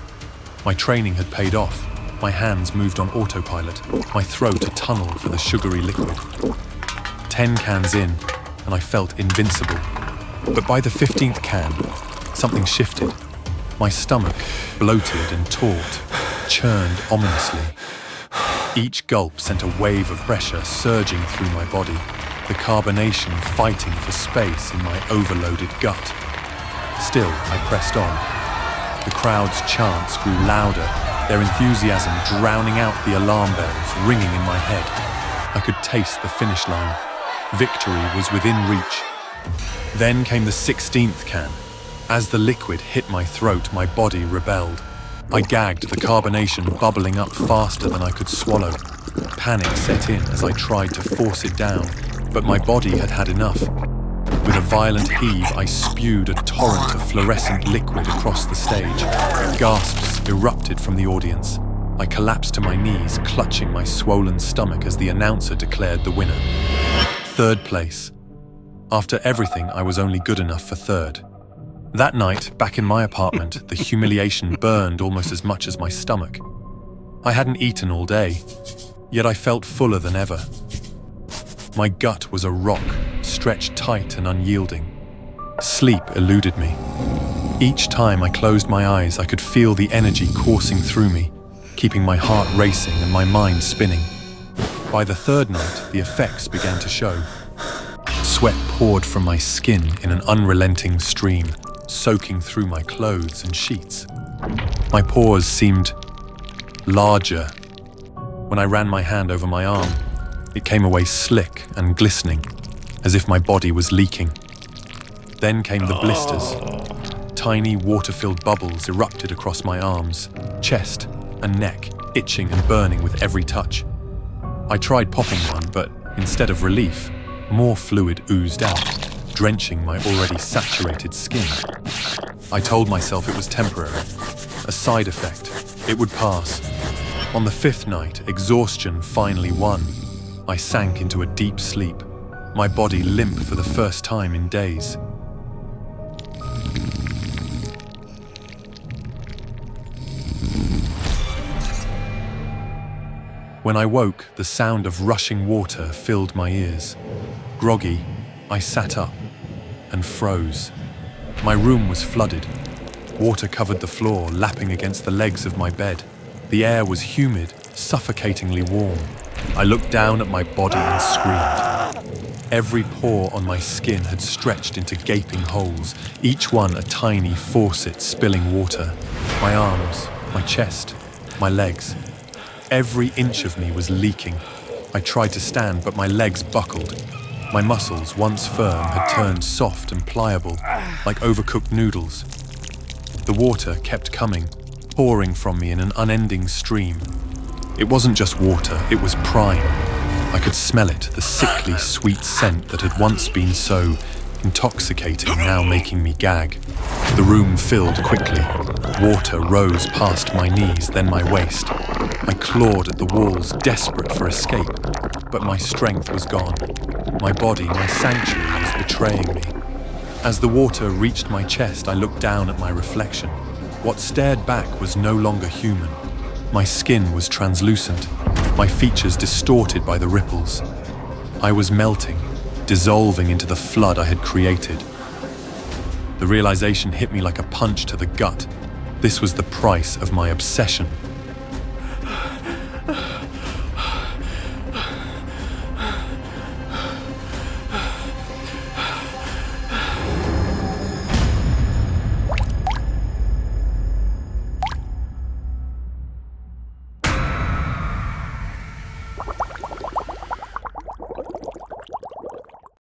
My training had paid off. My hands moved on autopilot, my throat a tunnel for the sugary liquid. 10 cans in, and I felt invincible. But by the 15th can, something shifted. My stomach, bloated and taut, churned ominously. Each gulp sent a wave of pressure surging through my body, the carbonation fighting for space in my overloaded gut. Still, I pressed on. The crowd's chants grew louder, their enthusiasm drowning out the alarm bells ringing in my head. I could taste the finish line. Victory was within reach. Then came the 16th can. As the liquid hit my throat, my body rebelled. I gagged, the carbonation bubbling up faster than I could swallow. Panic set in as I tried to force it down, but my body had had enough. With a violent heave, I spewed a torrent of fluorescent liquid across the stage. Gasps erupted from the audience. I collapsed to my knees, clutching my swollen stomach as the announcer declared the winner. Third place. After everything, I was only good enough for third. That night, back in my apartment, the humiliation burned almost as much as my stomach. I hadn't eaten all day, yet I felt fuller than ever. My gut was a rock, stretched tight and unyielding. Sleep eluded me. Each time I closed my eyes, I could feel the energy coursing through me, keeping my heart racing and my mind spinning. By the third night, the effects began to show. Sweat poured from my skin in an unrelenting stream, soaking through my clothes and sheets. My pores seemed larger. When I ran my hand over my arm, it came away slick and glistening, as if my body was leaking. Then came the blisters. Tiny water-filled bubbles erupted across my arms, chest and neck, itching and burning with every touch. I tried popping one, but instead of relief, more fluid oozed out, drenching my already saturated skin. I told myself it was temporary, a side effect. It would pass. On the fifth night, exhaustion finally won. I sank into a deep sleep, my body limp for the first time in days. When I woke, the sound of rushing water filled my ears. Groggy, I sat up and froze. My room was flooded. Water covered the floor, lapping against the legs of my bed. The air was humid, suffocatingly warm. I looked down at my body and screamed. Every pore on my skin had stretched into gaping holes, each one a tiny faucet spilling water. My arms, my chest, my legs. Every inch of me was leaking. I tried to stand, but my legs buckled. My muscles, once firm, had turned soft and pliable, like overcooked noodles. The water kept coming, pouring from me in an unending stream. It wasn't just water, it was prime. I could smell it, the sickly, sweet scent that had once been so intoxicating, now making me gag. The room filled quickly. Water rose past my knees, then my waist. I clawed at the walls, desperate for escape, but my strength was gone. My body, my sanctuary, was betraying me. As the water reached my chest, I looked down at my reflection. What stared back was no longer human. My skin was translucent, my features distorted by the ripples. I was melting, dissolving into the flood I had created. The realization hit me like a punch to the gut. This was the price of my obsession.